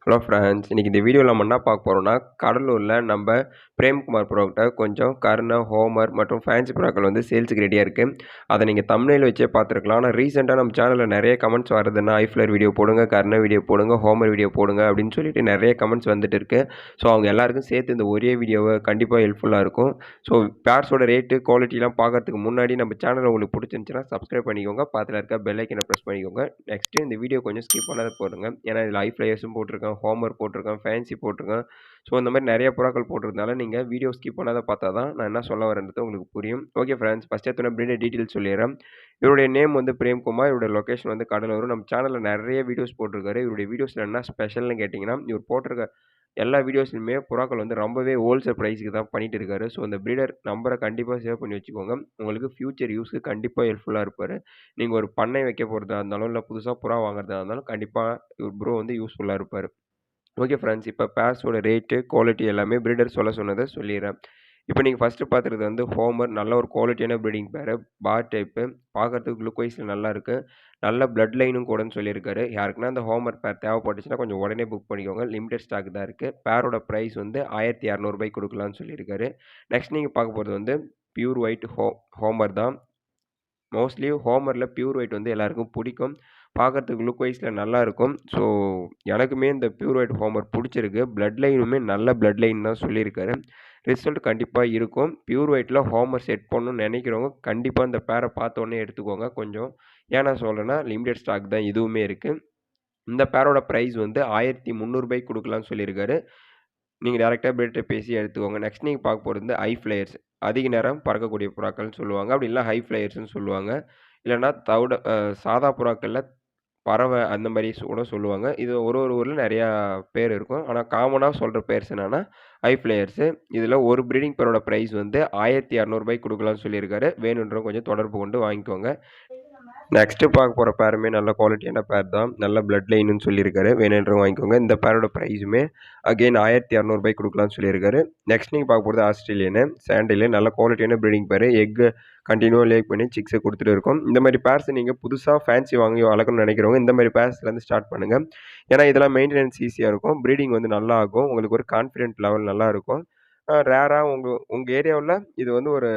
Hello friends. இன்னைக்கு இந்த வீடியோல நம்ம என்ன பார்க்க போறோம்னா, கடலூர்ல நம்ப பிரேம்குமார் ப்ரோகிட்ட கொஞ்சம் கர்ண, ஹோமர் மற்றும் ஃபேன்சி புறாக்கள் வந்து சேல்ஸுக்கு ரெடியா இருக்கு. அத நீங்க தம்ப்நெயில் வச்சே பார்த்துருக்கலாம். ஆனா ரீசென்ட்டா நம்ம சேனல்ல நெறைய கமெண்ட்ஸ் வருதுன்னா, ஐஃப்ளவர் வீடியோ போடுங்க, கர்ண வீடியோ போடுங்க, ஹோமர் வீடியோ போடுங்க அப்படின்னு சொல்லிட்டு நெறைய கமெண்ட்ஸ் வந்துட்டு இருக்கு. ஸோ அவங்க எல்லாருக்கும் சேர்த்து இந்த ஒரே வீடியோவ கண்டிப்பா ஹெல்ப்ஃபுல்லா இருக்கும். ஸோ பேர்ஸோட ரேட்டு, குவாலிட்டிலாம் பார்க்கறதுக்கு முன்னாடி நம்ம சேனல் உங்களுக்கு புடிச்சிருந்துச்சுன்னா சப்ஸ்கிரைப் பண்ணிக்கோங்க. பக்கத்துல இருக்க பெல் ஐக்கன பிரஸ் பண்ணிக்கோங்க. நெக்ஸ்ட்டு இந்த வீடியோ கொஞ்சம் ஸ்கிப் பண்ணாத போடுங்க. ஏன்னா இதில ஐஃப்ளயர்ஸும் போட்டிருக்கேன், ஹோமர் போட்டிருக்கேன், ஃபேன்சி போட்டிருக்கேன். ஸோ இந்த மாரி நெறைய புறாக்கள் போட்டிருந்தனால, நீங்க வீடியோ ஸ்கிப் பண்ணாத பார்த்தா தான் நான் என்ன சொல்ல வரேன்றது உங்களுக்கு புரியும். ஓகே ஃப்ரெண்ட்ஸ், ஃபர்ஸ்ட் எடுத்தோனே பிரீடர் டீட்டெயில்ஸ் சொல்லிர்றேன். இவருடைய நேம் வந்து பிரேம்குமார். இவருடைய லொகேஷன் வந்து கடலூர். நம்ம சேனல்ல நெறைய வீடியோஸ் போட்டிருக்காரு. இவருடைய வீடியோஸ்ல என்ன ஸ்பெஷல்னு கேட்டீங்கன்னா, இவர் போட்டிருக்க எல்லா வீடியோஸ்லயுமே புறாக்கள் வந்து ரொம்பவே ஹோல்சேல் பிரைஸ்க்கு தான் பண்ணிட்டு இருக்காரு. ஸோ இந்த பிரீடர் நம்பர கண்டிப்பா சேவ் பண்ணி வச்சுக்கோங்க. உங்களுக்கு ஃபியூச்சர் யூஸ்க்கு கண்டிப்பா ஹெல்ப்ஃபுல்லா இருப்பாரு. நீங்க ஒரு பண்ணை வைக்க போறதா இருந்தாலும், இல்ல புதுசா புறா வாங்குறதா இருந்தாலும், கண்டிப்பா ப்ரோ வந்து யூஸ்ஃபுல்லா இருப்பாரு. Okay friends. இப்ப பேர்ஸோட ரேட்டு, குவாலிட்டி எல்லாமே பிரீடர் சொல்ல சொன்னத சொல்லிர்றேன். இப்ப நீங்க ஃபர்ஸ்ட்டு பார்க்குறது வந்து ஹோமர். நல்ல ஒரு குவாலிட்டியான ப்ரீடிங் பேரு. பார் டைப்பு. பார்க்கறதுக்கு லுக் வைஸ்ல நல்லாருக்கு. நல்ல பிளட் லைனும் கூடன்னு சொல்லியிருக்காரு. யாருக்குன்னா இந்த ஹோமர் பேர் தேவைப்பட்டுச்சுன்னா கொஞ்சம் உடனே புக் பண்ணிக்கோங்க. லிமிடெட் ஸ்டாக் தான் இருக்கு. பேரோட பிரைஸ் வந்து ரூ. 1200 குடுக்கலாம்னு சொல்லியிருக்காரு. நெக்ஸ்ட் நீங்க பார்க்க போறது வந்து பியூர் ஒயிட் ஹோமர் தான். மோஸ்ட்லி ஹோமர்ல பியூர் ஒயிட் வந்து எல்லாருக்கும் புடிக்கும். பார்க்கறதுக்கு லுக் வைஸ்ல நல்லாருக்கும். ஸோ, எனக்குமே இந்த பியூர் ஒயிட் ஹோமர் புடிச்சிருக்கு. பிளட் லைனுமே நல்ல பிளட் லைன் தான் சொல்லியிருக்காரு. ரிசல்ட் கண்டிப்பா இருக்கும். பியூர் ஒயிட்ல ஹோமர் செட் பண்ணணும்னு நெனைக்கிறவங்க, கண்டிப்பா இந்த பேர பார்த்தோனே எடுத்துக்கோங்க. கொஞ்சம் ஏன் நான் சொல்றேன்னா, லிமிடெட் ஸ்டாக் தான் இதுவுமே இருக்கு. இந்த பேரோட பிரைஸ் வந்து ரூ. 1300 குடுக்கலாம்னு சொல்லியிருக்காரு. நீங்க டைரக்ட்டா பில்டர்ட்ட பேசி எடுத்துக்கோங்க. நெக்ஸ்ட் நீங்க பார்க்க போறது வந்து ஹை ஃப்ளையர்ஸ். அதிக நேரம் பறக்கக்கூடிய புறாக்கள்னு சொல்லுவாங்க. அப்படி இல்லனா ஹை ஃப்ளையர்ஸ்ன்னு சொல்லுவாங்க. இல்லன்னா சாதா புறாக்கள்ல பறவை அந்த மாரி கூட சொல்லுவாங்க. இது ஒரு ஒரு ஊர்ல நெறையா பேர் இருக்கும். ஆனா காமனா சொல்ற பேர்ஸ் என்னன்னா, ஹை ஃப்ளையர்ஸு. இதுல ஒரு ப்ரீடிங் பேரோட பிரைஸ் வந்து ரூ. 1200 குடுக்கலாம்னு சொல்லியிருக்காரு. வேணுன்றவங்க கொஞ்சம் தொடர்பு கொண்டு வாங்கிக்கோங்க. நெக்ஸ்ட்டு பார்க்க போற பேருமே நல்ல குவாலிட்டியான பேர் தான். நல்ல பிளட் லைனுன்னு சொல்லியிருக்காரு. வேணுன்றவங்க வாங்கிக்கோங்க. இந்த பேரோட பிரைஸுமே அகைன் ரூ. 1200 குடுக்கலாம்னு சொல்லியிருக்காரு. நெக்ஸ்ட் நீங்க பார்க்க போறது ஆஸ்திரேலியனு, சாண்டிலு. நல்ல குவாலிட்டியான ப்ரீடிங் பேரு. கன்டினியூவா லே பண்ணி சிக்ஸ குடுத்துட்டு இருக்கும். இந்த மாரி பேர்ஸ் நீங்க புதுசா ஃபேன்சி வாங்கி வளர்க்கணும்னு நெனைக்கிறவங்க, இந்த மாரி பேர்ஸ்லேருந்து ஸ்டார்ட் பண்ணுங்க. ஏன்னா இதெல்லாம் மெயின்டனன்ஸ் ஈஸியா இருக்கும். ப்ரீடிங் வந்து நல்லா ஆகும். உங்களுக்கு ஒரு கான்ஃபிடென்ட் லெவல் நல்லா இருக்கும். ரேரா உங்க உங்க ஏரியாவுல இது வந்து ஒரு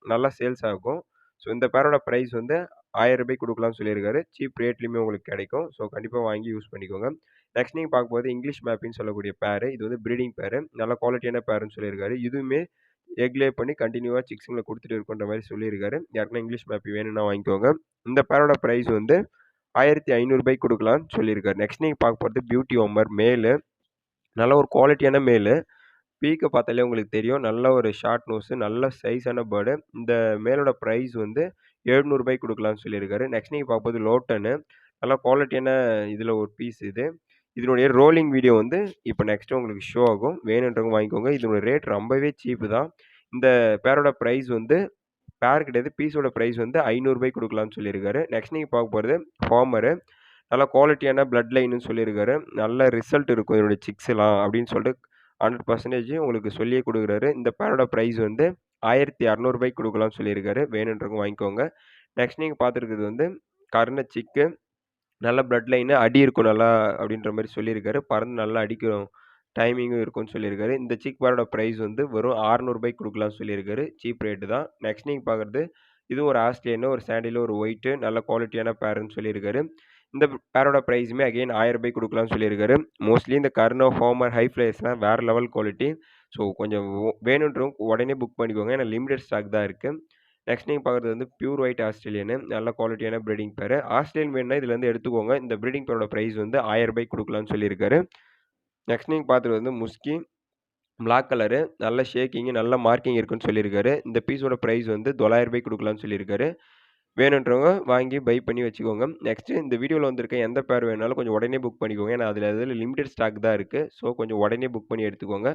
நல்லா சேல்ஸ் ஆகும். ஸோ இந்த பேரோட பிரைஸ் வந்து ரூ. 1000 குடுக்கலாம்னு சொல்லியிருக்காரு. சீப் ரேட்லயுமே உங்களுக்கு கிடைக்கும். ஸோ கண்டிப்பா வாங்கி யூஸ் பண்ணிக்கோங்க. நெக்ஸ்ட் நீங்க பார்க்கும்போது இங்கிலீஷ் மேப்பின்னு சொல்லக்கூடிய பேரு. இது வந்து ப்ரீடிங் பேரு. நல்ல குவாலிட்டியான பேருன்னு சொல்லியிருக்காரு. இதுவுமே எக் லே பண்ணி கன்டினியூவா சிக்ஸ்ங்கள குடுத்துட்டு இருக்குன்ற மாரி சொல்லியிருக்காரு. யாருக்குன்னா இங்கிலீஷ் மேப்பி வேணும்னா வாங்கிக்கோங்க. இந்த பேரோட பிரைஸ் வந்து ரூ. 1500 குடுக்கலாம்னு சொல்லியிருக்காரு. நெக்ஸ்ட் நீங்க பார்க்க போறது பியூட்டி ஹோமர் மேலு. நல்ல ஒரு குவாலிட்டியான மேலு. பீக்க பார்த்தாலே உங்களுக்கு தெரியும். நல்ல ஒரு ஷார்ட் நோஸு, நல்ல சைஸான பேர்டு. இந்த மேலோட பிரைஸ் வந்து ரூ. 700 குடுக்கலாம்னு சொல்லியிருக்காரு. நெக்ஸ்ட் நீங்க பார்க்கும்போது லோட்டனு. நல்ல குவாலிட்டியான இதில ஒரு பீஸ் இது. இதனுடைய ரோலிங் வீடியோ வந்து இப்ப நெக்ஸ்ட் உங்களுக்கு ஷோ ஆகும். வேணுன்றவங்க வாங்கிக்கோங்க. இதோட ரேட் ரொம்பவே சீப்பு தான். இந்த பேரோட பிரைஸ் வந்து பேர் கிடையாது. பீஸோட பிரைஸ் வந்து ரூ. 500 குடுக்கலாம்னு சொல்லியிருக்காரு. நெக்ஸ்ட் நீங்க பார்க்க போறது ஹோமரு. நல்ல குவாலிட்டியான பிளட் லைன்னு சொல்லியிருக்காரு. நல்ல ரிசல்ட் இருக்கும் இதனுடைய சிக்ஸ்லாம் அப்படின்னு சொல்லிட்டு 100% உங்களுக்கு சொல்லியே குடுக்குறாரு. இந்த பேரோட பிரைஸ் வந்து ரூ. 1600 குடுக்கலாம்னு சொல்லியிருக்காரு. வேணுன்றவங்க வாங்கிக்கோங்க. நெக்ஸ்ட் நீங்க பார்த்துருக்கிறது வந்து கர்ண சிக்கு. நல்ல பிளட் லைனு அடி இருக்கும் நல்லா அப்படின்ற மாரி சொல்லியிருக்காரு. பறந்து நல்லா அடிக்கும். டைமிங்கும் இருக்கும்னு சொல்லியிருக்காரு. இந்த சிக் பேரோட பிரைஸ் வந்து வெறும் ரூ. 600 குடுக்கலாம்னு சொல்லியிருக்காரு. சீப் ரேட்டு தான். நெக்ஸ்ட் நீங்க பார்க்குறது இதுவும் ஒரு ஆஸ்திரேலியனு, ஒரு சாண்டிலு, ஒரு ஒயிட்டு நல்ல குவாலிட்டியான பேருன்னு சொல்லியிருக்காரு. இந்த பேரோட பிரைஸுமே அகைன் ரூ. 1000 குடுக்கலாம்னு சொல்லியிருக்காரு. மோஸ்ட்லி இந்த கர்னோ, ஹோமர், ஹை ஃப்ளையர்ஸ்லாம் வேற லெவல் குவாலிட்டி. ஸோ கொஞ்சம் வேணுன்றவங்க உடனே புக் பண்ணிக்கோங்க. ஏன்னா லிமிடெட் ஸ்டாக் தான் இருக்கு. நெக்ஸ்ட் நீங்க பார்க்குறது வந்து பியூர் ஒயிட் ஆஸ்திரேலியனு. நல்ல குவாலிட்டியான ப்ரீடிங் பேரு. ஆஸ்திரேலியன் வேணும்னா இதுலேருந்து எடுத்துக்கோங்க. இந்த ப்ரீடிங் பேரோட பிரைஸ் வந்து ரூ. 1000 குடுக்கலாம்னு சொல்லியிருக்காரு. நெக்ஸ்ட் நீங்க பார்க்குறது வந்து முஸ்கி. Black colour. நல்ல ஷேக்கிங்கு, நல்ல மார்க்கிங் இருக்குன்னு சொல்லியிருக்காரு. இந்த பீஸோட பிரைஸ் வந்து ரூ. 900 குடுக்கலாம்னு சொல்லியிருக்காரு. வேணுன்றவங்க வாங்கி பை பண்ணி வச்சுக்கோங்க. நெக்ஸ்ட்டு இந்த வீடியோல வந்திருக்க எந்த பேர் வேணாலும் கொஞ்சம் உடனே புக் பண்ணிக்கோங்க. ஏன்னா அதில லிமிடெட் ஸ்டாக் தான் இருக்கு. ஸோ கொஞ்சம் உடனே புக் பண்ணி எடுத்துக்கோங்க.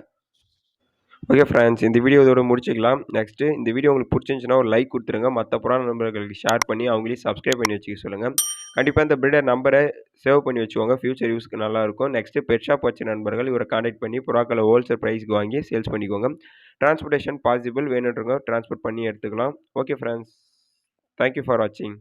ஓகே ஃபிரெண்ட்ஸ், இந்த வீடியோ இதோட முடிச்சுக்கலாம். நெக்ஸ்ட்டு இந்த வீடியோ உங்களுக்கு புடிச்சிருந்துச்சுன்னா ஒரு லைக் குடுத்துருங்க. மத்த புறான நண்பர்களுக்கு ஷேர் பண்ணி அவங்களையும் சப்ஸ்கிரைப் பண்ணி வச்சுக்க சொல்லுங்க. கண்டிப்பா இந்த பிரீடர் நம்பர சேவ் பண்ணி வச்சுக்கோங்க. ஃபியூச்சர் யூஸ்க்கு நல்லாருக்கும். நெக்ஸ்ட்டு பெட் ஷாப் வச்ச நண்பர்கள் இவர கான்டாக்ட் பண்ணி புறாக்கள ஹோல்சேல் பிரைஸ்க்கு வாங்கி சேல்ஸ் பண்ணிக்கோங்க. டிரான்ஸ்போர்டேஷன் பாசிபிள் வேணுன்றவங்க டிரான்ஸ்போர்ட் பண்ணி எடுத்துக்கலாம். Okay friends. Thank you for வாட்சிங்.